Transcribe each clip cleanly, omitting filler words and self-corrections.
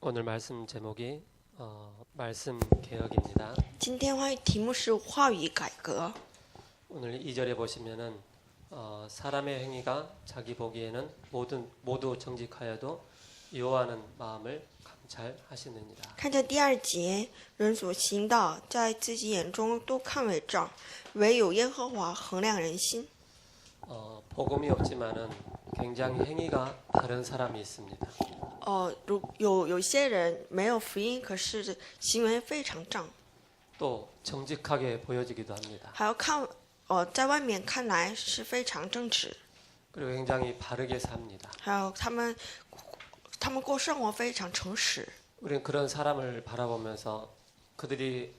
오늘 말씀 제목이 말씀 개혁입니다. 今天话语题目是话语改革。 오늘 2절에 보시면은 사람의 행위가 자기 보기에는 모두 정직하여도 여호와는 마음을 감찰하시느니라. 看这第二节，人所行道，在自己眼中都看为正，唯有耶和华衡量人心。 복음이 없지만은 굉장히 행위가 바른 사람이 있습니다. 有些人没有福音，可是行为非常正， 또 정직하게 보여지기도 합니다. 还要看在外面看来是非常正直， 그리고 굉장히 바르게 삽니다. 还有他们过生活非常诚实。 우리는 그런 사람을 바라보면서 그들이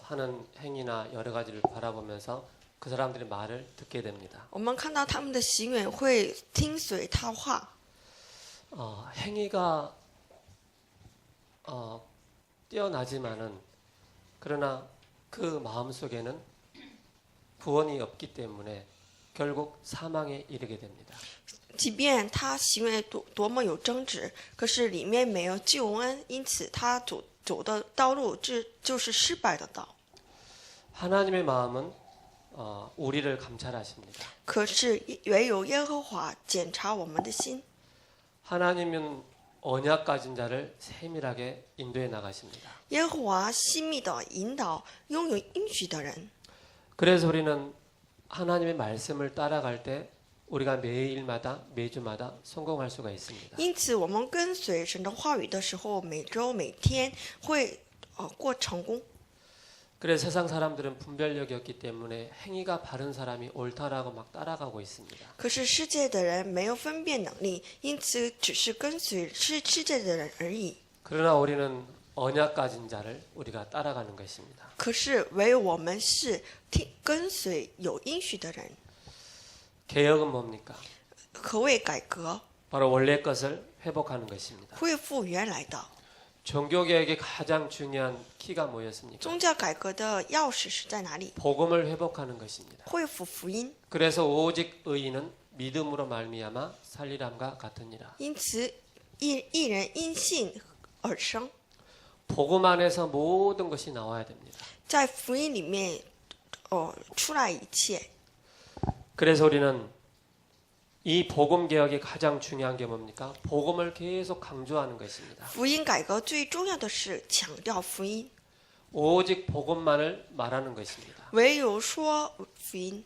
하는 행위나 여러 가지를 바라보면서 그 사람들의 말을 듣게 됩니다. 我们看到他们的行为会听随他话。 행위가 뛰어나지만은 그러나 그 마음 속에는 구원이 없기 때문에 결국 사망에 이르게 됩니다. 即便他行为多么有争执，可是里面没有救恩，因此他走的道路就是失败的道。 하나님의 마음은 우리를 감찰하십니다. 可是唯有耶和华检查我们的心。 하나님은 언약 가진 자를 세밀하게 인도해 나가십니다. 耶和华细密的引导拥有应许的人。 그래서 우리는 하나님의 말씀을 따라갈 때 우리가 매주마다 성공할 수가 있습니다. 因此，我们跟随神的话语的时候，每周每天会过成功。 그래서 세상 사람들은 분별력이 없기 때문에 행위가 바른 사람이 옳다라고 막 따라가고 있습니다. 可是世界的人没有分辨能力，因此只是跟随世界的人而已。 그러나 우리는 언약 가진 자를 우리가 따라가는 것입니다. 可是唯有我们是跟随有应许的人。 개혁은 뭡니까? 何谓改革？ 바로 원래 것을 회복하는 것입니다. 恢复原来的。 종교개혁의 가장 중요한 키가 뭐였습니까? 宗教改革的钥匙是在哪里？ 복음을 회복하는 것입니다. 恢复福音。 그래서 오직 의인은 믿음으로 말미암아 살리람과 같으니라. 因此，一人因信而生。 복음 안에서 모든 것이 나와야 됩니다. 在福音里面，出来一切。 그래서 우리는 이 복음 개혁의 가장 중요한 게 뭡니까? 복음을 계속 강조하는 것입니다. 福音改革最重要的是强调福音， 오직 복음만을 말하는 것입니다. 唯有说福音，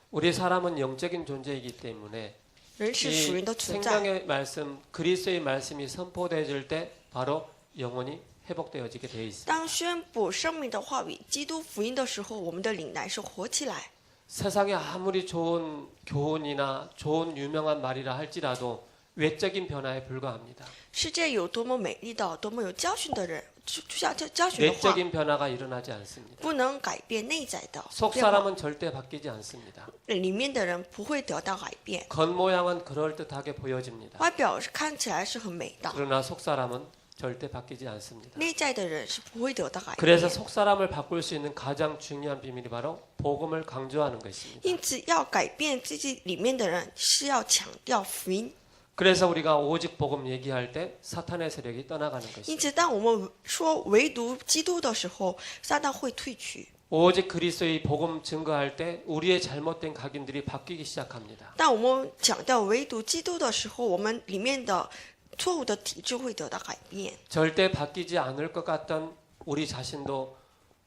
우리 사람은 영적인 존재이기 때문에 人是属灵的 이 存在。 생명의 말씀, 그리스도의 말씀이 선포되어질 때 바로 영혼이 회복되어지게 되어 있습니다. 当宣布生命的话语、基督福音的时候，我们的领乃是活起来。 세상에 아무리 좋은 교훈이나 좋은 유명한 말이라 할지라도 외적인 변화에 불과합니다. 世界有多么美丽的、多么有教训的人，教训的话， 내적인 변화가 일어나지 않습니다. 不能改变内在的 속 变化， 사람은 절대 바뀌지 않습니다. 里面的人不会得到改变。 겉모양은 그럴듯하게 보여집니다. 外表是看起来是很美的， 그러나 속 사람은 절대 바뀌지 않습니다. 内在的人是不会得到改变。 그래서 속 사람을 바꿀 수 있는 가장 중요한 비밀이 바로 복음을 강조하는 것입니다. 因此，要改变自己里面的人，是要强调福音。 그래서 우리가 오직 복음 얘기할 때 사탄의 세력이 떠나가는 因 것입니다. 此，当我们说唯独基督的时候，撒旦会退去； 오직 그리스도의 복음 증거할 때 우리의 잘못된 각인들이 바뀌기 시작합니다. 当我们强调唯独基督的时候，我们里面的错误的体制会得到改变。 절대 바뀌지 않을 것 같던 우리 자신도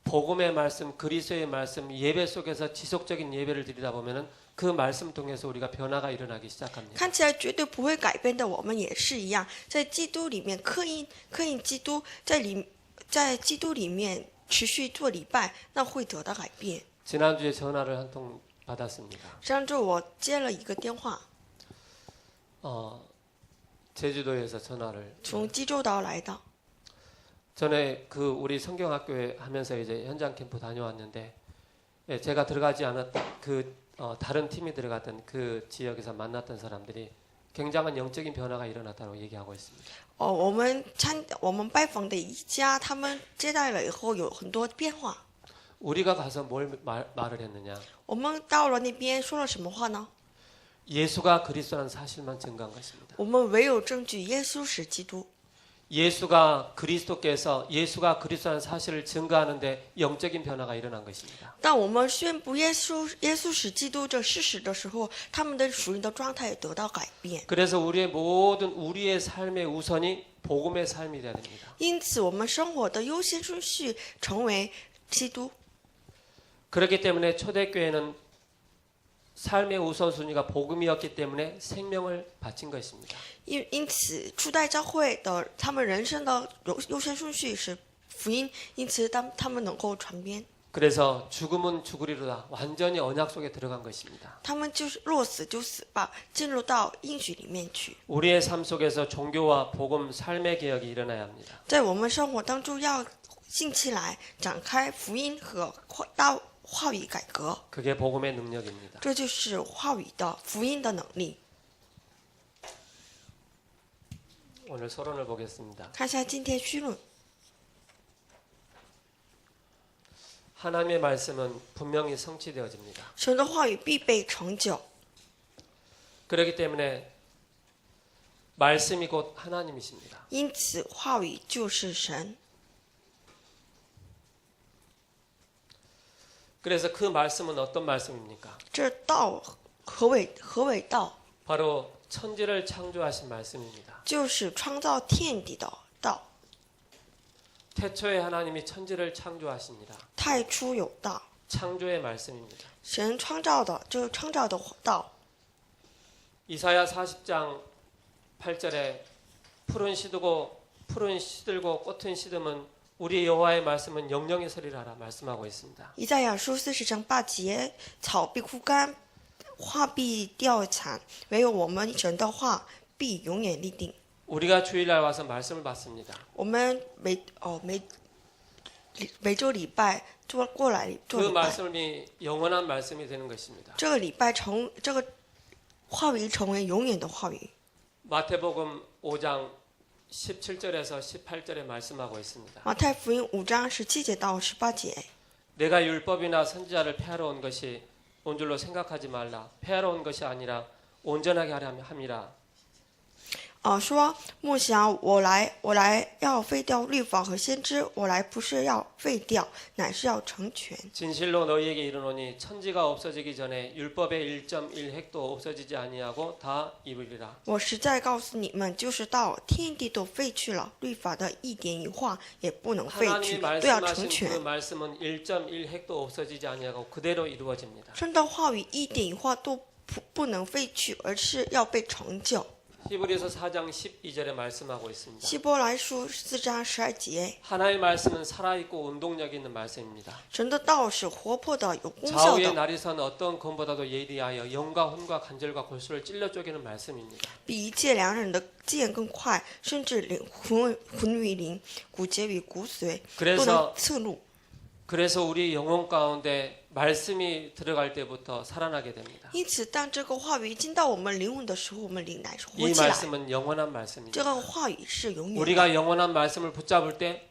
복음의 말씀, 그리스도의 말씀, 예배 속에서 지속적인 예배를 드리다 보면은 그 말씀 통해서 우리가 변화가 일어나기 시작합니다. 看起来绝对不会改变的，我们也是一样，在基督里面刻印基督，在基督里面持续做礼拜，那会得到改变。 지난주에 전화를 한 통 받았습니다. 上周我接了一个电话， 제주도에서 전화를 从济州岛来的。 전에 그 우리 성경학교에 하면서 이제 현장 캠프 다녀왔는데 제가 들어가지 않았던 다른 팀이 들어갔던 그 지역에서 만났던 사람들이 굉장한 영적인 변화가 일어났다고 얘기하고 있습니다. 我们拜访的一家，他们接待了以后有很多变化。 우리가 가서 뭘 말을 했느냐? 我们到了那边说了什么话呢？ 예수가 그리스도라는 사실만 증거한 것입니다. 我们唯有证据耶稣是基督。 예수가 그리스도께서 예수가 그리스도라는 사실을 증거하는데 영적인 변화가 일어난 것입니다. 当我们宣布耶稣是基督这事实的时候，他们的属灵的状态也得到改变。 그래서 우리의 삶의 우선이 복음의 삶이 되어야 됩니다. 因此，我们生活的优先顺序成为基督。 그렇기 때문에 초대교회는 삶의 우선순위가 복음이었기 때문에 생명을 바친 것입니다. 因此，初代教会的他们人生的优先顺序是福音，因此他们能够传遍。 그래서 죽음은 죽으리로다 완전히 언약 속에 들어간 것입니다. 他们就是若死就死吧，进入到应许里面去。 우리의 삶 속에서 종교와 복음, 삶의 개혁이 일어나야 합니다. 在我们生活当中，要兴起来展开福音和话语改革， 그게 복음의 능력입니다. 这就是话语的福音的能力。 오늘 서론을 보겠습니다. 看一下今天绪论， 하나님의 말씀은 분명히 성취되어집니다. 神的话语必被成就， 그렇기 때문에 말씀이 곧 하나님이십니다. 因此话语就是神。 그래서 그 말씀은 어떤 말씀입니까? 这道何为道？ 바로 천지를 창조하신 말씀입니다. 就是创造天地的道。 태초에 하나님이 천지를 창조하시니라. 太初有道， 창조의 말씀입니다. 神创造的，就是创造的道。 이사야 40장 8절에 푸른 시들고 꽃은 시듬은 우리 여호와의 말씀은 영영이 서리라라 말씀하고 있습니다. 以赛亚书40章8节，草必枯干，花必掉残，唯有我们神的话必永远立定。 우리가 주일날 와서 말씀을 받습니다. 我们每周礼拜过来做 그 礼拜， 말씀이 영원한 말씀이 되는 것입니다. 这个礼拜这个话语成为永远的话语。 마태복음 5장 17절에서 18절에 말씀하고 있습니다. 马太福音5章17节到18节， 내가 율법이나 선지자를 폐하러 온 것이 온 줄로 생각하지 말라. 폐하러 온 것이 아니라 온전하게 하려 함이라. 说莫想我来要废掉律法和先知，我来不是要废掉，乃是要成全。 진실로 너희에게 이르노니 천지가 없어지기 전에 율법의 1.1획도 없어지지 아니하고 다 이루리라. 我实在告诉你们，就是到天地都废去了，律法的一点一画也不能废去， 하나님이 都要成 말씀하신 그 全。 말씀은 1.1획도 없어지지 아니하고 그대로 이루어집니다. 神的话语一点一画都不能废去，而是要被成就。 히브리서 4장 12절에 말씀하고 있습니다. 希伯来书4章12节， 하나님의 말씀은 살아있고 운동력 있는 말씀입니다. 神的道是活泼的，有功效 좌우의 的， 날이 선 어떤 검보다도 예리하여 영과 혼과 관절과 골수를 찔러 쪼개는 말씀입니다. 比一切两刃的剑更快，甚至魂与灵、骨节与骨髓都能刺入。 그래서 우리 영혼 가운데 말씀이 들어갈 때부터 살아나게 됩니다. 因此，当这个话语进到我们灵魂的时候，我们灵乃是活 이 起来。 말씀은 영원한 这 말씀입니다. 个话语是永远的， 우리가 영원한 말씀을 붙잡을 때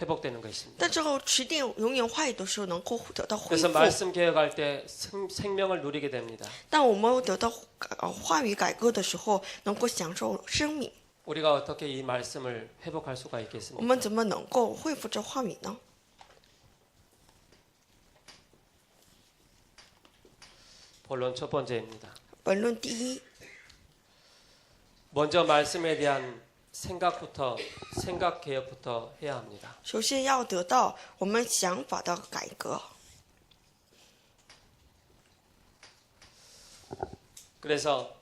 회복되는 것입니다. 但这个持定永远话语的时候，能够得到恢 그래서 复。 말씀 개혁할 때 생명을 누리게 됩니다. 当我们得到话语改革的时候，能够享受生命。 우리가 어떻게 이 말씀을 회복할 수가 我 있겠습니까? 们怎么能够恢复这话语呢？ 본론 첫 번째입니다. 本论第一， 먼저 말씀에 대한 생각 개혁부터 해야 합니다. 首先要得到我们想法的改革。 그래서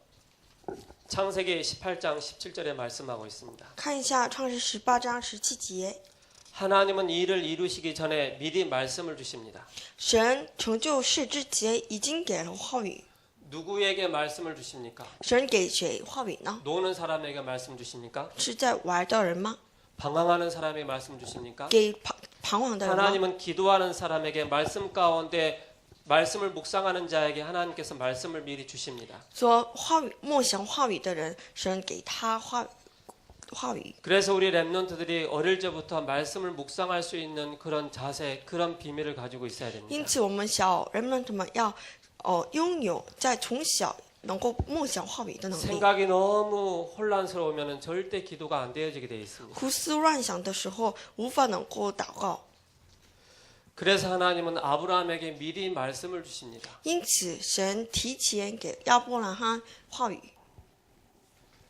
창세기 18장 17절에 말씀하고 있습니다. 看一下创世18章17节， 하나님은 이 일을 이루시기 전에 미리 말씀을 주십니다. 神成就事之前已经给了话语。 누구에게 말씀을 주십니까? 神给谁话语呢？ 노는 사람에게 말씀 주십니까? 是在玩的人吗？ 방황하는 사람에게 말씀 주십니까? 给彷徨的人吗？ 하나님은 기도하는 사람에게 말씀 가운데 말씀을 묵상하는 자에게 하나님께서 말씀을 미리 주십니다. 说话语默想话语的人，神给他话语。 그래서 우리 렘넌트들이 어릴 적부터 말씀을 묵상할 수 있는 그런 자세, 그런 비밀을 가지고 있어야 因 됩니다. 此，我们小人们要拥有在从小能够默想话语的能力。 생각이 너무 혼란스러우면 절대 기도가 안 되어지게 돼 있습니다. 胡思乱想的时候，无法能够祷告。 그래서 하나님은 아브라함에게 미리 말씀을 주십니다. 因此，神提前给亚伯拉罕话语。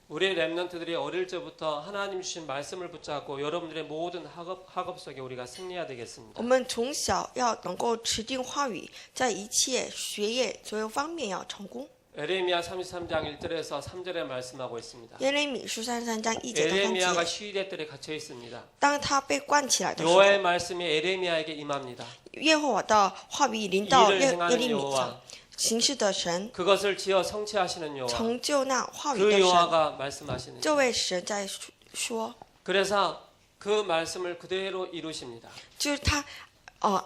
우리 렘넌트들이 어릴 적부터 하나님 주신 말씀을 붙잡고 여러분들의 모든 학업 속에 우리가 승리해야 되겠습니다. 我们从小要能够持定话语，在一切学业所有方面要成功。 에레미야 33장 1절에서 3절에 말씀하고 있습니다. 耶利米书33章1节到3 에레미야가 节， 시위대들에 갇혀 있습니다. 当他被关起来的时候， 여호와의 말씀이 에레미야에게 임합니다. 耶和华的话语临到 일을 耶 행하는 利米上 여호와, ，行事的神， 그것을 지어 성취하시는 여호와, 成就那话语 그 的神。 여호와가 말씀하시는. 这位神在说， 그래서 그 말씀을 그대로 이루십니다. 就是他，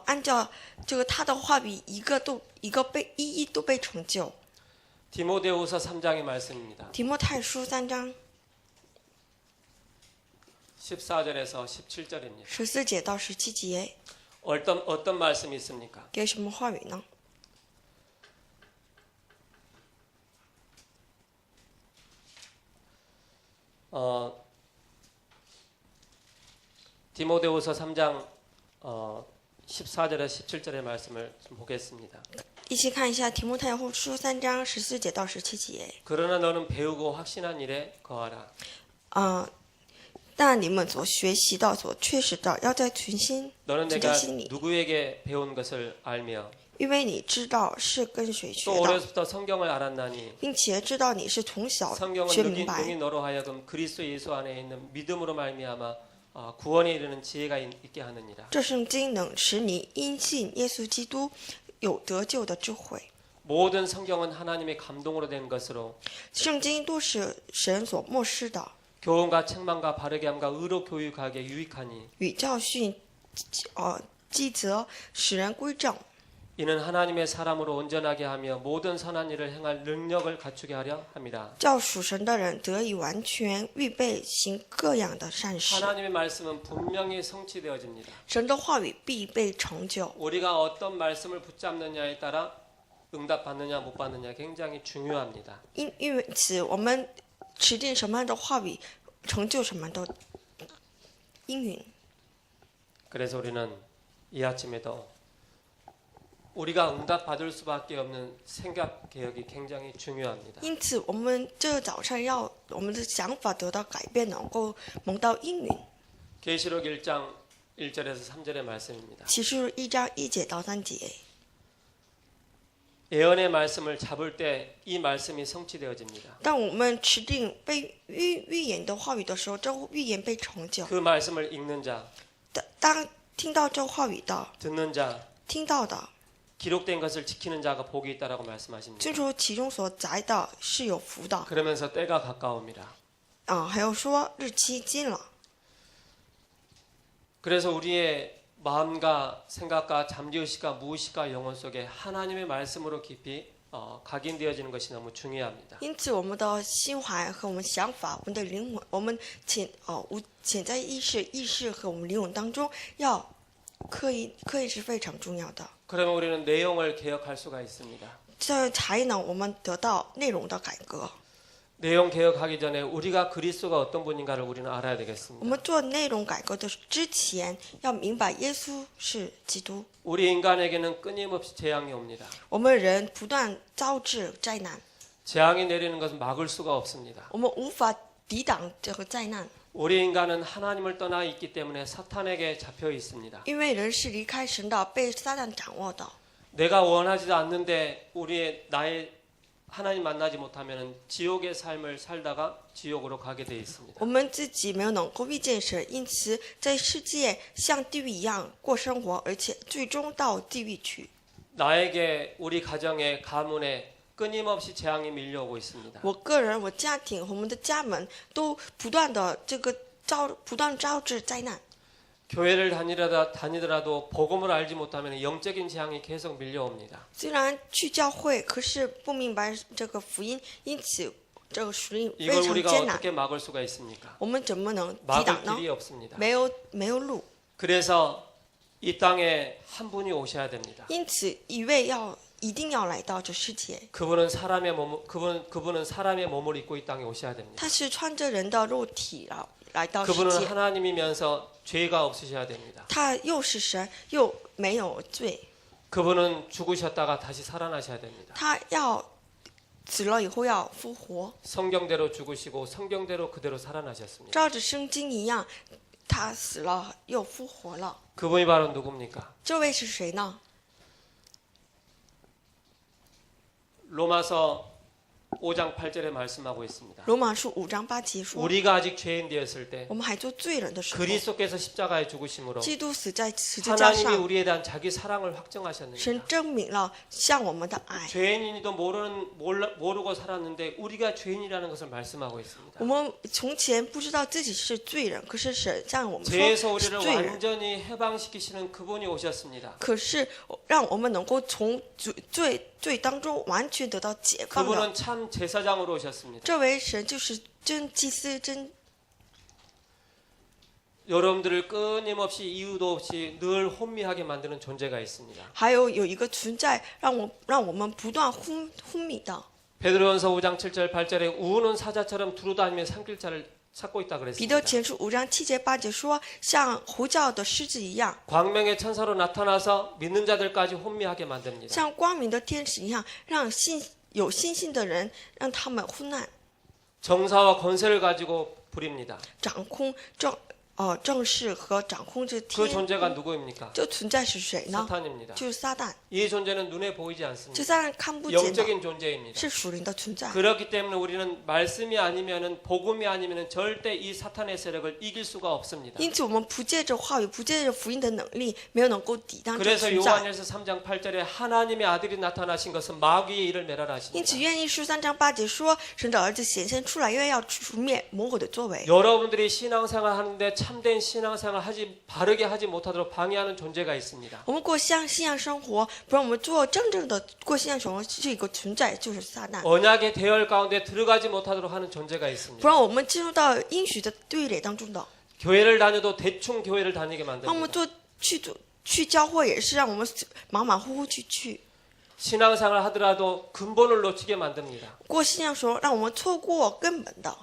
按照这个他的话语，一个都被成就。 디모데후서 3장의 말씀입니다. 提摩太书3章 14절에서 17절입니다. 14节到17节， 어떤 말씀이 있습니까? 给什么话语呢？ 디모데후서 3장 14절에 17절의 말씀을 좀 보겠습니다. 一起看一下提摩太后书3章14节到17节。 그러나 너는 배우고 확신한 일에 거하라. 但你们所学习到、所确实的，要在存心 너는 存 내가 在心里， 누구에게 배운 것을 알며 因为你知道是跟谁学 또 的， 어려서부터 성경을 알았나니 并且知道你是从小 성경은 学明白。 능히 너로 하여금 그리스도 예수 안에 있는 믿음으로 말미암아 구원에 이르는 지혜가 있게 하느니라. 这圣经能使你因信耶稣基督有得救的智慧。 모든 성경은 하나님의 감동으로 된 것으로 圣经都是神所默示的， 교훈과 책망과 바르게 함과 의로 교육하게 유익하니 与教训、记责，使人归正。 이는 하나님의 사람으로 온전하게 하며 모든 선한 일을 행할 능력을 갖추게 하려 함이라. 叫属神的人得以完全预备行各样的善事。 하나님의 말씀은 분명히 성취되어집니다. 神的话语必被成就。 우리가 어떤 말씀을 붙잡느냐에 따라 응답받느냐 못 받느냐 굉장히 중요합니다. 因此，我们持定什么样的话语，成就什么的应允。 그래서 우리는 이 아침에도 우리가 응답받을 수밖에 없는 생각 개혁이 굉장히 중요합니다. 因此，我们这早上要我们的想法得到改变，能够蒙到应允。 계시록 1장 1절에서 3절의 말씀입니다. 启示录1章1节到3节。 예언의 말씀을 잡을 때 이 말씀이 성취되어집니다. 当我们持定被预言的话语的时候，这预言被成就。 그 말씀을 읽는 자, 当听到这话语的、 듣는 자, 听到的， 기록된 것을 지키는 자가 복이 있다라고 말씀하십니다. 遵守其中所载的是有福的。 그러면서 때가 가까웁니다. 还有说日期近了。 그래서 우리의 마음과 생각과 잠재의식과 무의식과 영혼 속에 하나님의 말씀으로 깊이 각인되어지는 것이 너무 중요합니다. 因此，我们的心怀和我们想法、我们的灵魂、我们潜在意识和我们灵魂当中，要刻意是非常重要的。 그러면 우리는 내용을 개혁할 수가 있습니다. 这才能我们得到内容的改革。 내용 개혁하기 전에 우리가 그리스도가 어떤 분인가를 우리는 알아야 我 되겠습니다. 们做内容改革的之前，要明白耶稣是基督。 우리 인간에게는 끊임없이 재앙이 옵니다. 我们人不断招致灾难， 재앙이 내리는 것은 막을 수가 없습니다. 我们无法抵挡这个灾难， 우리 인간은 하나님을 떠나 있기 때문에 사탄에게 잡혀 있습니다. 因为人是离开神的，被撒旦掌握的。 내가 원하지도 않는데 나의 하나님 만나지 못하면 지옥의 삶을 살다가 지옥으로 가게 돼 있습니다. 我们自己没有能够遇见神，因此在世界像地狱一样过生活，而且最终到地狱去。 나에게 우리 가정에 가문에 끊임없이 재앙이 밀려오고 있습니다. 我个人、我家庭和我们的家门都不断招致灾难。 교회를 다니더라도 복음을 알지 못하면 영적인 재앙이 계속 밀려옵니다. 虽然去教会，可是不明白这个福音，因此这个属灵非 이걸 常 우리가 艰难。 어떻게 막을 수가 있습니까? 我们怎么能抵 막을 挡呢？ 길이 없습니다. 没有路， 그래서 이 땅에 한 분이 오셔야 됩니다. 因此一位要一定要来到这世界。 그분은 사람의 몸을 입고 이 땅에 오셔야 됩니다. 他是穿着人的肉体来到世 그분은 界， 하나님이면서 죄가 없으셔야 됩니다. 他又是神又没有罪， 그분은 죽으셨다가 다시 살아나셔야 됩니다. 他要死了以后要复活， 성경대로 죽으시고 성경대로 그대로 살아나셨습니다. 照着圣经一样，他死了又复活了。 그분이 바로 누굽니까? 这位是谁呢？ 로마서 5장 8절에 말씀하고 있습니다. 罗马书5章8节说， 우리가 아직 죄인 되었을 때 我们还做罪人的时候， 그리스도께서 십자가에 죽으심으로 基督死在十字架 하나님이 上， 우리에 대한 자기 사랑을 神 확정하셨느니라. 证明了向我们的爱。 죄인이도 모르고 살았는데 우리가 죄인이라는 것을 말씀하고 있습니다. 我们从前不知道自己是罪人，可是神向我们 죄에서 说是 우리를 罪人。 완전히 해방시키시는 그분이 오셨습니다. 可是让我们能够从罪当中完全得到解放的， 그분은 참 제사장으로 오셨습니다. 这位神就是真祭司，真 여러분들을 끊임없이 이유도 없이 늘 혼미하게 만드는 존재가 있습니다. 还有一个存在让我们不断昏迷的。 베드로전서 5장 7절 8절에 우는 사자처럼 두루다니며 산길자를 찾고 있다 彼 그랬습니다. 得前书5章7节8节说，像呼叫的狮子一样， 광명의 천사로 나타나서 믿는 자들까지 혼미하게 만듭니다. 像光明的天使一样，让有信心的人让他们昏暗， 정사와 권세를 가지고 부립니다. 掌控正式和掌控这 그 天。 존재가 누구입니까? 这存在是谁呢？ 사탄입니다. 就是撒旦。 이 존재는 눈에 보이지 这 않습니다. 撒旦看不见的， 영적인 존재입니다. 是属灵的存在。 그렇기 때문에 우리는 말씀이 아니면은 복음이 아니면은 절대 이 사탄의 세력을 이길 수가 없습니다. 因此，我们不借着话语，不借着福音的能力，没有能够抵挡这 그래서 存在。 요한일서 3장 8절에 하나님의 아들이 나타나신 것은 마귀의 일을 멸하라 因此， 하십니다. 愿意书3章8节说，神的儿子显现出来，因为要除灭魔鬼的作为。 여러분들이 신앙생활 하는데 참된 신앙생활 바르게 하지 못하도록 방해하는 존재가 있습니다. 我们过信仰生活，不让我们做真正的过信仰生活，是一个存在，就是撒旦， 언약의 대열 가운데 들어가지 못하도록 하는 존재가 不 있습니다. 让我们进入到应许的对垒当中的。 교회를 다녀도 대충 교회를 다니게 让我们 만듭니다. 去教会，也是让我们马马虎虎去。 신앙생활 하더라도 근본을 놓치게 만듭니다. 过信仰生活，让我们错过根本的，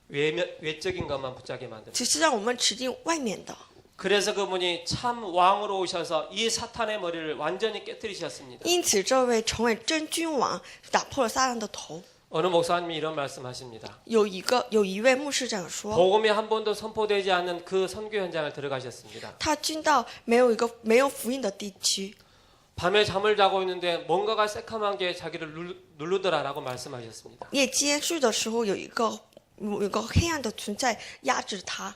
외적인 것만 붙잡게 만듭니다. 只是让我们持定外面的。 그래서 그분이 참 왕으로 오셔서 이 사탄의 머리를 완전히 깨뜨리셨습니다. 因此，这位成为真君王，打破了撒旦的头。 어느 목사님이 이런 말씀하십니다. 有一位牧师这样说， 복음이 한 번도 선포되지 않는 그 선교 현장을 들어가셨습니다. 他进到没有福音的地区， 밤에 잠을 자고 있는데 뭔가가 새카만 게 자기를 누르더라라고 말씀하셨습니다. 夜间睡的时候有一个黑暗的存在压制他。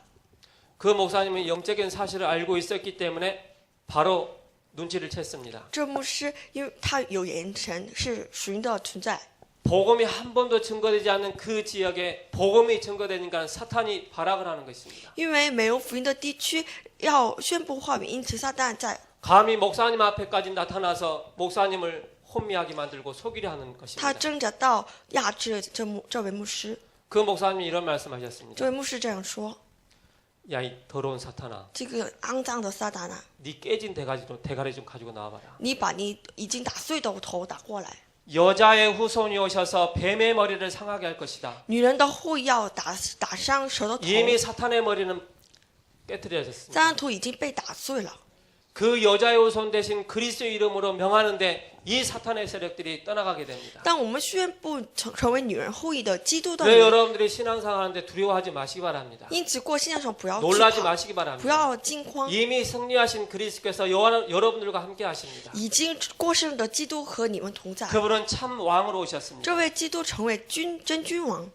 그 목사님은 영적인 사실을 알고 있었기 때문에 바로 눈치를 챘습니다. 这牧师因为他有眼神，是属灵的存在。 복음이 한 번도 증거되지 않는 그 지역에 복음이 증거되니까 사탄이 발악을 하는 것입니다. 因为没有福音的地区要宣布话语，因此撒旦在 감히 목사님 앞에까지 나타나서 목사님을 혼미하게 만들고 속이려 하는 他 것입니다. 挣扎到压制这位牧师。 그 목사님이 이런 这 말씀하셨습니다. 位牧师这样说 야, 이 더러운 사탄아, 这个肮脏的撒旦啊， 네 깨진 대가리 좀 가지고 나와봐라. 你把你已经打碎的头打过来。 여자의 후손이 오셔서 뱀의 머리를 상하게 할 것이다. 女人的后裔要打伤蛇的头， 이미 사탄의 머리는 깨뜨려졌습니다. 撒旦头已经被打碎了。 그 여자의 후손 대신 그리스도 이름으로 명하는데 이 사탄의 세력들이 떠나가게 됩니다. 当我们宣布成为女人后裔的基督的 왜 名， 여러분들이 신앙생활하는데 두려워하지 마시기 바랍니다. 因此过信仰上不要惧 놀라지 怕， 마시기 不 바랍니다. 要惊慌。 이미 승리하신 그리스도께서 여러분들과 함께 하십니다. 已经过生的基督和你们同在。 그분은 참 왕으로 오셨습니다. 这位基督成为真君王，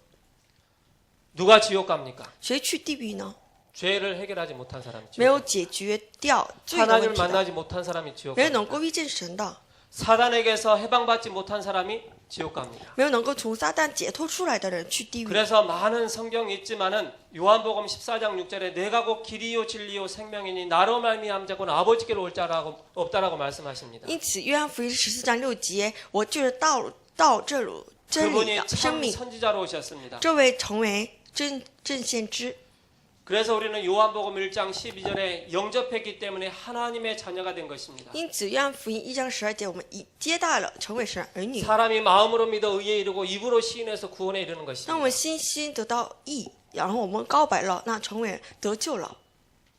누가 지옥 갑니까? 谁去地狱呢？ 죄를 해결하지 못한 사람이 没 지옥 有 갑니다. 解决掉罪的问 하나님을 题的， 만나지 못한 사람이 지옥 没有能 갑니다. 够遇见神的， 사단에게서 해방받지 못한 사람이 지옥 갑니다. 没有能够从撒旦解脱出来的人去地狱。 그래서 많은 성경이 있지만은 요한복음 14장 6절에 내가 곧 길이요 진리요 생명이니 나로 말미암 자고는 아버지께로 올 자라고 없다라고 말씀하십니다. 因此，约翰福音14章6节，我就是道这路真理 그분이 的生 참 命。 선지자로 오셨습니다. 这位成为真先知， 그래서 우리는 요한복음 1장 12절에 영접했기 때문에 하나님의 자녀가 된 것입니다. 因此，约翰福音1章12节，我们已接待了，成为神儿女。 사람이 마음으로 믿어 의에 이르고 입으로 시인해서 구원에 이르는 当我 것입니다. 们信心得到义，然后我们告白了，那成为得救了。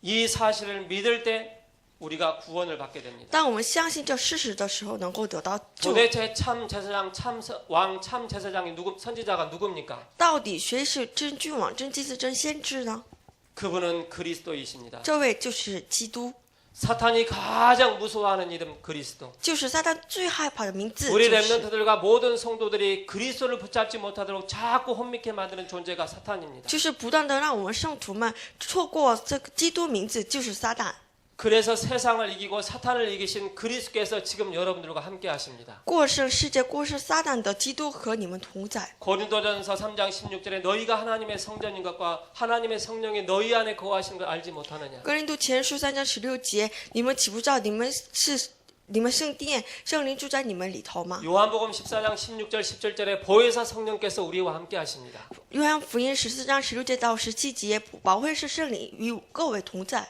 이 사실을 믿을 때 우리가 구원을 받게 됩니다. 当我们相信这事实的时候，能够得到救。 도대체 참 제사장, 왕, 참 제사장이 선지자가 누굽니까? 到底谁是真君王、真祭司、真先知呢？ 그분은 그리스도이십니다. 这位就是基督， 사탄이 가장 무서워하는 이름 그리스도. 就是撒旦最害怕的名字， 우리 就是 렘넌트들과 모든 성도들이 그리스도를 붙잡지 못하도록 자꾸 혼미케 만드는 존재가 사탄입니다. 就是不断的让我们圣徒们错过这个基督名字，就是撒旦。 그래서 세상을 이기고 사탄을 이기신 그리스도께서 지금 여러분들과 함께 하십니다. 过胜世界、过胜撒旦的基督和你们同在。 고린도전서 3장 16절에 너희가 하나님의 성전인 것과 하나님의 성령이 너희 안에 거하시는 걸 알지 못하느냐. 哥林多前书3章16节，你们岂不知道你们圣殿，圣灵住在你们里头吗？ 요한복음 14장 16절 17절에 보혜사 성령께서 우리와 함께 하십니다. 约翰福音14章16节到17节，保惠师圣灵与各位同在，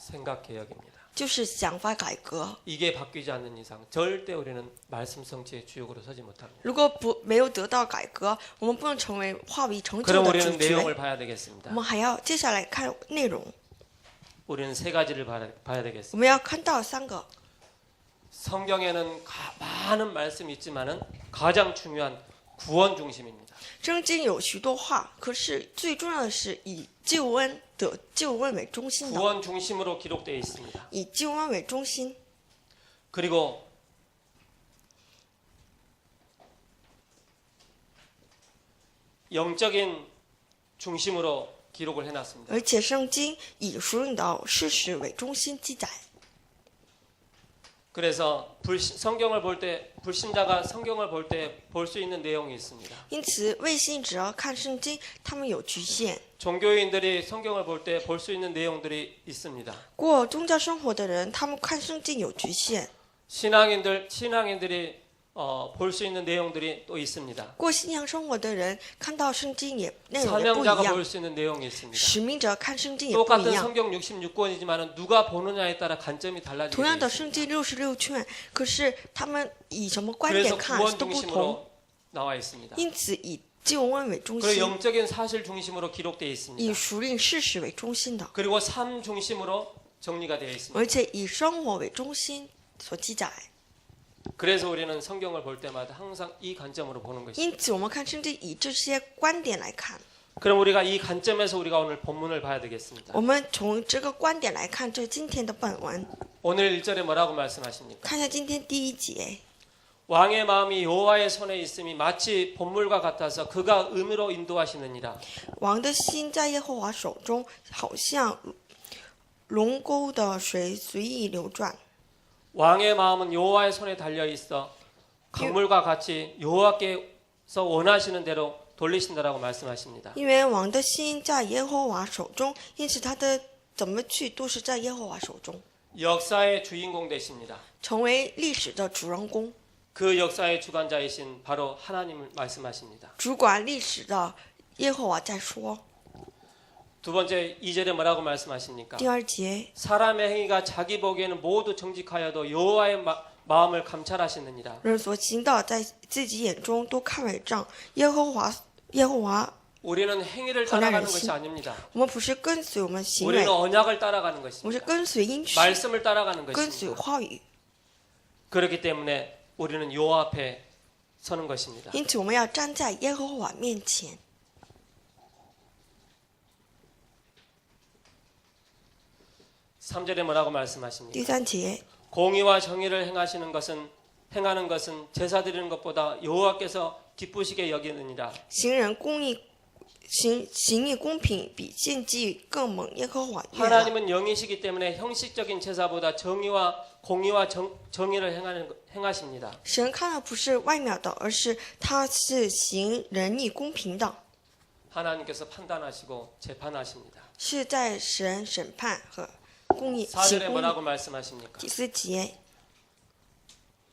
생각 개혁입니다. 就是想法改革。 이게 바뀌지 않는 이상 절대 우리는 말씀 성취의 주역으로 서지 못합니다. 如果没有得到改革，我们不能成为话语成就 그럼 的 우리는 主角。 내용을 봐야 되겠습니다. 我们还要接下来看内容， 우리는 세 가지를 봐야 되겠습니다. 我们要看到3个。 성경에는 많은 말씀이 있지만은 가장 중요한 구원 중심입니다. 圣经有许多话，可是最重要的是以救恩为中心的， 구원 중심으로 기록되어 있습니다. 以救恩为中心。 그리고 영적인 중심으로 기록을 해놨습니다. 而且圣经以属灵的事实为中心记载。 그래서 성경을 볼 때 불신자가 성경을 볼 때 볼 수 있는 내용이 있습니다. 因此，未信者看圣经，他们有局限； 종교인들이 성경을 볼 때 볼 수 있는 내용들이 있습니다. 过宗教生活的人，他们看圣经有局限； 신앙인들이 볼 수 있는 내용들이 또 있습니다. 过信仰生活的人看到圣经也内容也不 사명자가 一样 볼 。수 있는 내용이 있습니다. 使命者看圣经也不一 똑같은 样。 성경 66권이지만 누가 보느냐에 따라 관점이 달라지게 同样的 됩니다. 圣经66卷，可是他们以什么观 그래서 点看 구원 都不同。 중심으로 나와 있습니다. 因此，以救恩为中 그리고 心， 영적인 사실 중심으로 기록되어 以 있습니다. 属灵事实为中心的， 그리고 삶 중심으로 정리가 되어 있습니다. 而且以生活为中心所记载。 그래서 우리는 성경을 볼 때마다 항상 이 관점으로 보는 것입니다. 因此，我们看圣经以这些观点来看。 그럼 우리가 이 관점에서 우리가 오늘 본문을 봐야 되겠습니다. 我们从这个观点来看这今天的本文， 오늘 1절에 뭐라고 말씀하십니까? 看一下今天第1节。 왕의 마음이 여호와의 손에 있음이 마치 본물과 같아서 그가 의미로 인도하시느니라. 王的心在耶和华手中，好像龙沟的水随意流转。 왕의 마음은 여호와의 손에 달려 있어 강물과 같이 여호와께서 원하시는 대로 돌리신다라고 말씀하십니다. 因为王的心在耶和华手中，因此他的怎么去都是在耶和华手中， 역사의 주인공 되십니다. 成为历史的主人公， 그 역사의 주관자이신 바로 하나님을 말씀하십니다. 主管历史的耶和华在说。 두 번째 2절에 뭐라고 말씀하십니까? 第2节， 사람의 행위가 자기 보기에는 모두 정직하여도 여호와의 마음을 감찰하시느니라. 人所行的在自己眼中都看为正，耶和华， 우리는 행위를 따라가는 것이 아닙니다. 我们不是跟随我们行为 우리는 ， 언약을 따라가는 我们是 것입니다. 跟随应许， 말씀을 따라가는 跟随 것입니다. 话语。 그렇기 때문에 우리는 여호와 앞에 서는 것입니다. 因此，我们要站在耶和华面前。 3절에 뭐라고 말씀하십니까? 第3节， 공의와 정의를 행하는 것은 제사 드리는 것보다 여호와께서 기쁘시게 여기느니라. 行义公平，比献祭更蒙耶和华悦纳。 하나님은 영이시기 때문에 형식적인 제사보다 정의와 공의와 정의를 행하십니다. 神看的不是外表的，而是他是行仁义公平的， 하나님께서 판단하시고 재판하십니다. 是在神审判和公义行 4절에 公义。 뭐라고 말씀하십니까? 第4节，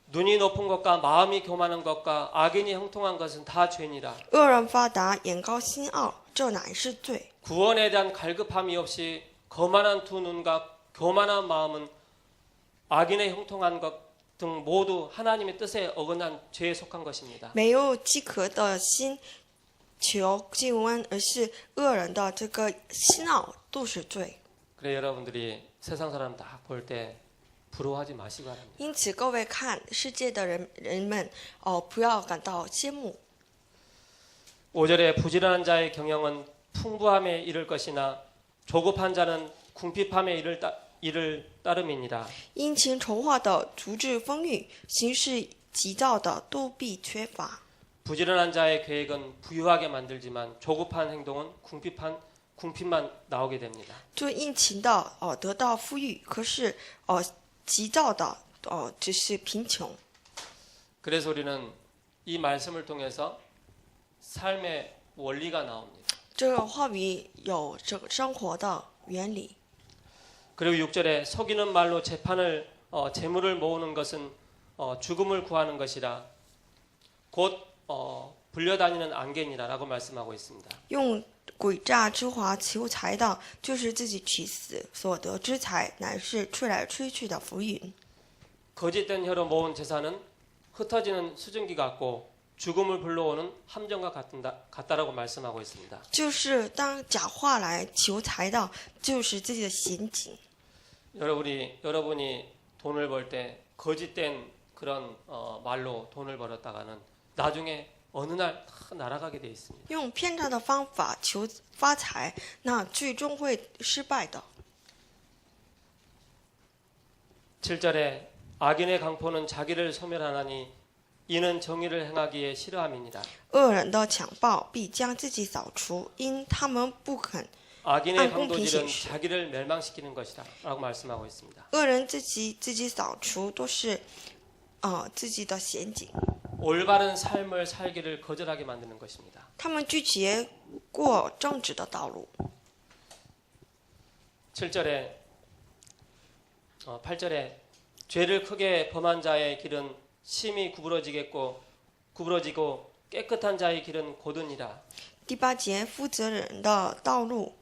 눈이 높은 것과 마음이 교만한 것과 악인이 형통한 것은 다 죄니라. 恶人发达，眼高心傲，这乃是罪。 구원에 대한 갈급함이 없이 거만한 두 눈과 교만한 마음은 악인의 형통한 것 등 모두 하나님의 뜻에 어긋난 죄에 속한 것입니다. 没有饥渴的心求静温，而是恶人的这个嬉闹都是罪。 그래 여러분들이 세상 사람 다 볼 때 부러워하지 마시기 바랍니다. 因此，各位看世界的人们，不要感到羡慕。 5절에 부지런한 자의 경영은 풍부함에 이를 것이나 조급한 자는 궁핍함에 이를 따름이니라. 殷勤筹划的足智丰裕，行事急躁的都必缺乏。 부지런한 자의 계획은 부유하게 만들지만 조급한 행동은 궁핍만 나오게 됩니다. 就殷勤的得到富裕，可是急躁的只是贫穷。 그래서 우리는 이 말씀을 통해서 삶의 원리가 나옵니다. 这个话语有这个生活的原理。 그리고 6절에 속이는 말로 재물을 모으는 것은 죽음을 구하는 것이라 곧 불려다니는 안개니라라고 말씀하고 있습니다. 用诡诈之华求财的，就是自己取死；所得之财，乃是吹来吹去的浮云。 거짓된 혀로 모은 재산은 흩어지는 수증기 같고 죽음을 불러오는 함정과 같다라고 말씀하고 있습니다. 就是当假话来求财的，就是自己的陷阱。 여러분이 돈을 벌 때 거짓된 그런 말로 돈을 벌었다가는 나중에 어느 날 다 날아가게 돼 있습니다. 用偏差的方法求发财，那最终会失败的。 7절에 악인의 강포는 자기를 소멸하나니 이는 정의를 행하기에 싫어함이니라. 恶人的强暴必将自己扫除，因他们不肯。 악인의 강도질은 자기를 멸망시키는 것이다 라고 말씀하고 있습니다. 恶人自己扫除都是自己的陷阱。 올바른 삶을 살기를 거절하게 만드는 것입니다. 他们拒绝过正直的道路。 8절에 죄를 크게 범한 자의 길은 심히 구부러지고 깨끗한 자의 길은 고든이라. 第8节，负责人的道路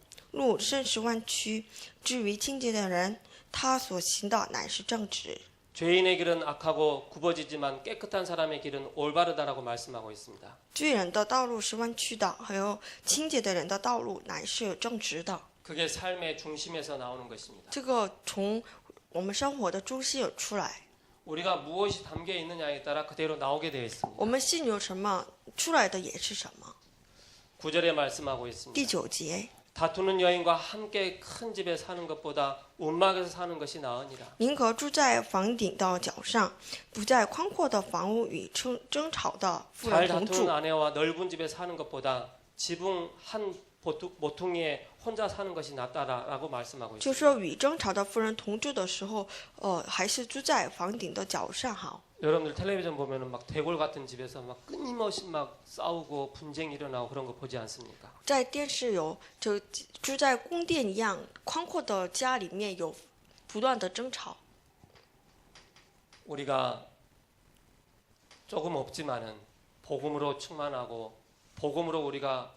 甚是弯曲，至于清洁的人，他所行的乃是正直。 죄인의 길은 악하고 굽어지지만 깨끗한 사람의 길은 올바르다라고 말씀하고 있습니다. 罪人的道路是弯曲的，还有清洁的人的道路乃是正直的。 그게 삶의 중심에서 나오는 것입니다. 这个从我们生活的中心有出来， 우리가 무엇이 담겨 있느냐에 따라 그대로 나오게 되어 있습니다. 我们心里有什么，出来的也是什么。 9절에 말씀하고 있습니다. 第9节， 다투는 여인과 함께 큰 집에 사는 것보다 움막에서 사는 것이 나으니라. 宁可住在房顶的角上，不在宽阔的房屋与争吵的妇 잘 人同 다투는 住。 아내와 넓은 집에 사는 것보다 지붕 한 모퉁이에 혼자 사는 것이 낫다라고 말씀하고 就 있습니다. 说与争吵的妇人同住的时候，还是住在房顶的角上好。 여러분들 텔레비전 보면은 막 대골 같은 집에서 막 끊임없이 막 싸우고 분쟁 일어나고 그런 거 보지 않습니까? 在电视有就住在宫殿一样宽阔的家里面有不断的争吵。 우리가 조금 없지만은 복음으로 충만하고 복음으로 우리가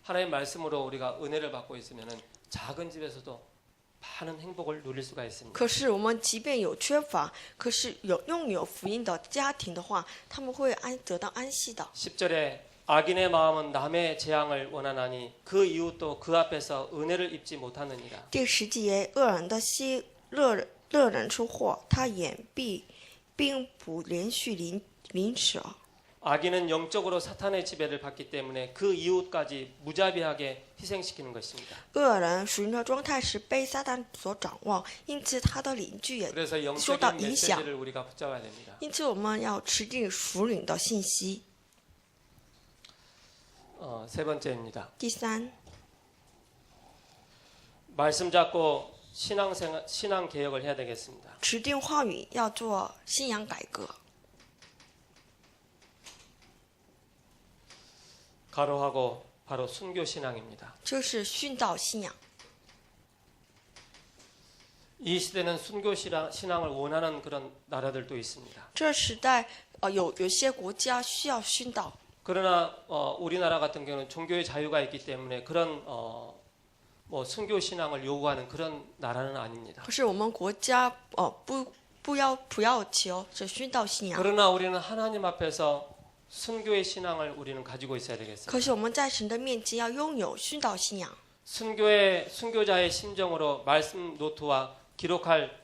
하나님의 말씀으로 우리가 은혜를 받고 있으면은 작은 집에서도 많은 행복을 누릴 수가 있습니다. 可是我们即便有缺乏，可是拥有福音的家庭的话，他们会得到安息的。 10절에 악인의 마음은 남의 재앙을 원하나니 그 이웃도 그 앞에서 은혜를 입지 못하느니라. 第10节，恶人的心乐人出祸，他眼并不连续临舍。 악인은 영적으로 사탄의 지배를 받기 때문에 그 이웃까지 무자비하게 희생시키는 것입니다. 恶人属灵的状态是被撒旦所掌握，因此他的邻居也 그래서 受到 영적인 影响。 메시지를 우리가 붙잡아야 됩니다. 因此我们要持定属灵的信息。 세 번째입니다. 第3， 말씀 잡고 신앙 개혁을 해야 되겠습니다. 持定话语要做信仰改革。 가로하고 바로 순교 신앙입니다. 这是殉道信仰。 이 시대는 순교 신앙을 원하는 그런 나라들도 있습니다. 这时代有些国家需要殉道， 그러나 우리나라 같은 경우는 종교의 자유가 있기 때문에 그런 뭐 순교 신앙을 요구하는 그런 나라는 아닙니다. 可是我们国家不要求这殉道信仰。 그러나 우리는 하나님 앞에서 순교의 신앙을 우리는 가지고 있어야 可 되겠습니다. 是我们在神的面前要拥有殉道信仰。 순교자의 심정으로 말씀 노트와 기록할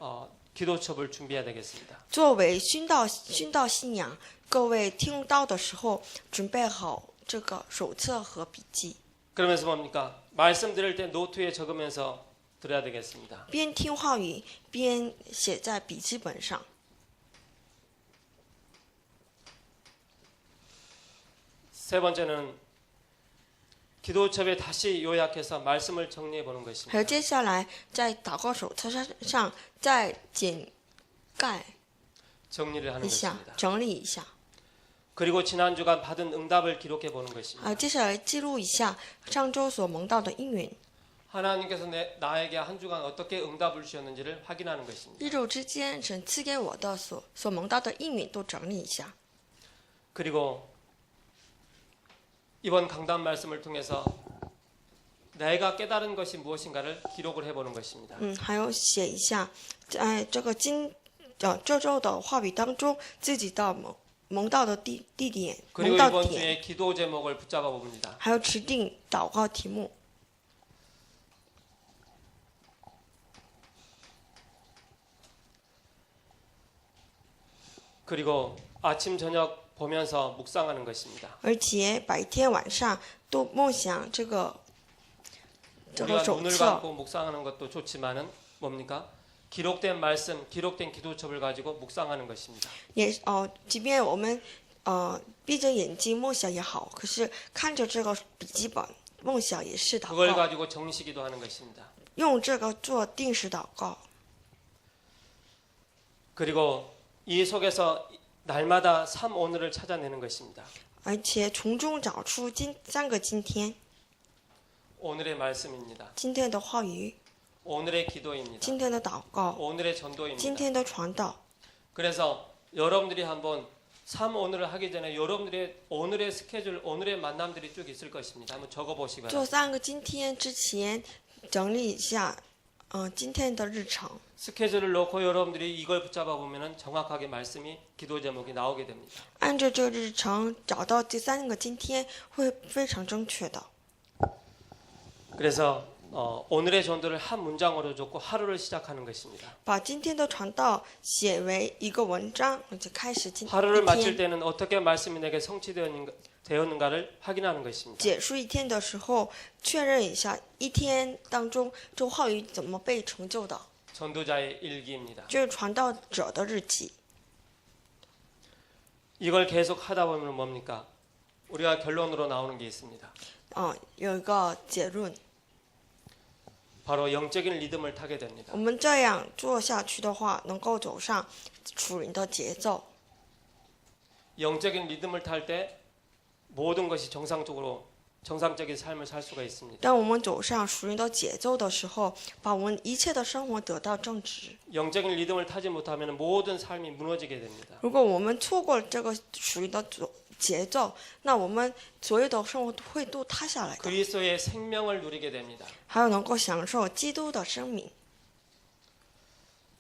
기도첩을 준비해야 되겠습니다. 作为殉道信仰，各位听到的时候准备好这个手册和笔记。 그러면서 뭡니까? 말씀 들을 때 노트에 적으면서 들어야 되겠습니다. 边听话语边写在笔记本上。 세 번째는 기도첩에 다시 요약해서 말씀을 정리해 보는 还有 것입니다. 接下来在祷告手册上再简盖 정리를 하는 一下， 것입니다. 整理一下。 그리고 지난 주간 받은 응답을 기록해 보는 것입니다. 接下来记录一下上周所蒙到的应允。 하나님께서 나에게 한 주간 어떻게 응답을 주셨는지를 확인하는 것입니다. 一周之间神赐给我的所蒙到的应允都整理一下。 그리고 이번 강단 말씀을 통해서 내가 깨달은 것이 무엇인가를 기록을 해보는 것입니다. 还有写一下，在这个这周的话语当中，自己的蒙到的地点、 그리고 蒙到 이번 点， 주에 기도 제목을 붙잡아 봅니다. 还有指定祷告题目。 그리고 아침 저녁 보면서 묵상하는 것입니다. 而且白天晚上都梦想这个 우리가 手 눈을 册， 감고 묵상하는 것도 좋지만은 뭡니까? 기록된 말씀, 기록된 기도첩을 가지고 묵상하는 것입니다. 也即便我们闭着眼睛梦想也好，可是看着这个笔记本梦想也是祷 그걸 告， 가지고 정시기도 하는 것입니다. 用这个做定时祷告。 그리고 이 속에서 날마다 삶 오늘을 찾아내는 것입니다. 而且从中找出3个今天， 오늘의 말씀입니다. 今天的话语， 오늘의 기도입니다. 今天的祷告， 오늘의 今 전도입니다. 天的传道。 그래서 여러분들이 한번 삶 오늘을 하기 전에 여러분들의 오늘의 스케줄, 오늘의 만남들이 쭉 있을 것입니다. 한번 적어보시기 做 바랍니다. 3个今天之前整理一下，今天的日程。 스케줄을 놓고 여러분들이 이걸 붙잡아 보면은 정확하게 말씀이 기도 제목이 나오게 됩니다. 按照这个日程找到第3个今天，会非常正确的。 그래서 오늘의 전도를 한 문장으로 적고 하루를 시작하는 것입니다. 把今天的传道写为一个文章，就开始今 하루를 一 마칠 天。 때는 어떻게 말씀이 내게 성취되었는가를 확인하는 것입니다. 结束一天的时候，确认一下一天当中这话语怎么被成就的， 전도자의 일기입니다. 就是传道者的日记。 이걸 계속 하다 보면 뭡니까? 우리가 결론으로 나오는 게 있습니다. 有一个结论， 바로 영적인 리듬을 타게 됩니다. 我们这样做下去的话，能够走上属灵的节奏。 영적인 리듬을 탈 때 모든 것이 정상적인 삶을 살 수가 있습니다. 当我们走上属灵的节奏的时候，把我们一切的生活得到正直。 영적인 리듬을 타지 못하면 모든 삶이 무너지게 됩니다. 如果我们错过这个属灵的节奏，那我们所有的生活会都塌下来的， 그리스도의 생명을 누리게 됩니다. 还有能够享受基督的生命，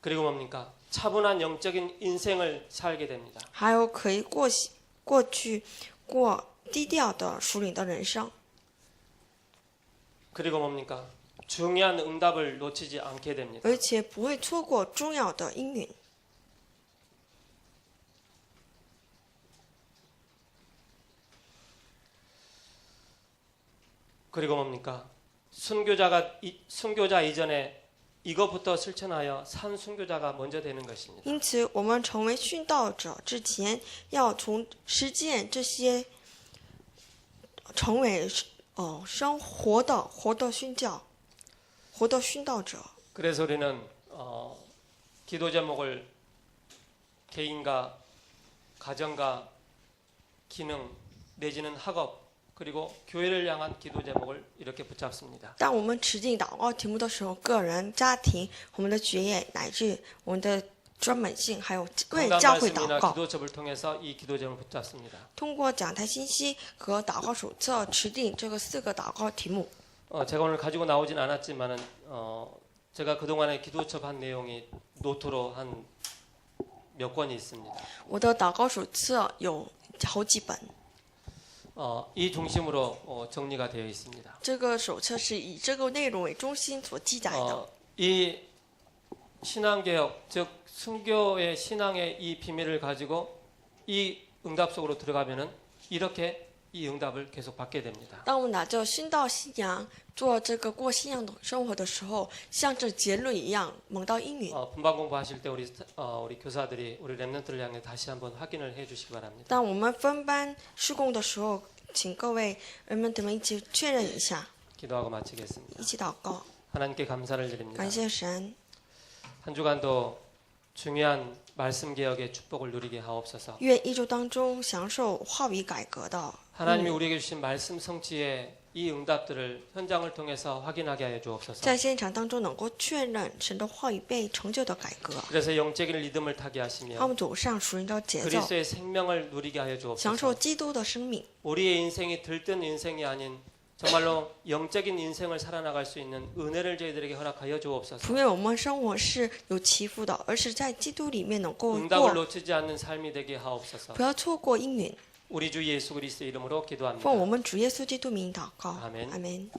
그리고 뭡니까? 차분한 영적인 인생을 살게 됩니다. 还有可以过低调的属灵的人生， 그리고 뭡니까? 중요한 응답을 놓치지 않게 됩니다. 而且不会错过重要的应允。 그리고 뭡니까? 순교자 이전에 이것부터 실천하여 산 순교자가 먼저 되는 것입니다. 因此，我们成为殉道者之前，要从实践这些，成为生活的殉道者。 그래서 우리는 기도 제목을 개인과 가정과 기능 내지는 학업 그리고 교회를 향한 기도 제목을 이렇게 붙잡습니다. 当我们持定祷告题目的时候，个人、家庭、我们的学业乃至我们的专门性，还有为 강단 教会祷 말씀이나 告， 기도첩을 통해서 이 기도 제목을 붙잡습니다. 通过讲台信息和祷告手册持定这个4个祷告题目。 제가 오늘 가지고 나오진 않았지만은 제가 그동안에 기도첩한 내용이 노트로 한 몇 권이 있습니다. 我的祷告手册有好几本， 이 중심으로 정리가 되어 있습니다. 这个手册是以这个内容为中心所记载的。 이 신앙개혁, 즉 순교의 신앙의 이 비밀을 가지고 이 응답 속으로 들어가면은 이렇게 이 응답을 계속 받게 됩니다. 当我们拿着殉道信仰做这个过信仰的生活的时候，像这结论一样蒙到应允。 분반 공부하실 때 우리 교사들이 우리 렘넌트를 향해 다시 한번 확인을 해주시기 바랍니다. 当我们分班施工的时候，请各位人们们一起确认一下， 기도하고 마치겠습니다. 一起祷告， 하나님께 감사를 드립니다. 感谢神。 한 주간도 중요한 말씀 개혁의 축복을 누리게 하옵소서. 愿一周当中享受话语改革的 하나님이 우리에게 주신 말씀 성취의 이 응답들을 현장을 통해서 확인하게 하여 주옵소서. 在现场当中能够确认神的话语被成就的改革， 그래서 영적인 리듬을 타게 让我 하시며 们走上属灵的节奏， 그리스도의 생명을 누리게 하여 享受 주옵소서. 基督的生命。 우리의 인생이 들뜬 인생이 아닌 정말로 영적인 인생을 살아나갈 수 있는 은혜를 저희들에게 허락하여 주옵소서. 不愿我们生活是有起伏的，而是在基督里面能够 응답을 过， 놓치지 않는 삶이 되게 하옵소서. 不要错过应允。 우리 주 예수 그리스도의 이름으로 奉 기도합니다. 我们主耶稣基督名祷告， 아멘. 阿门。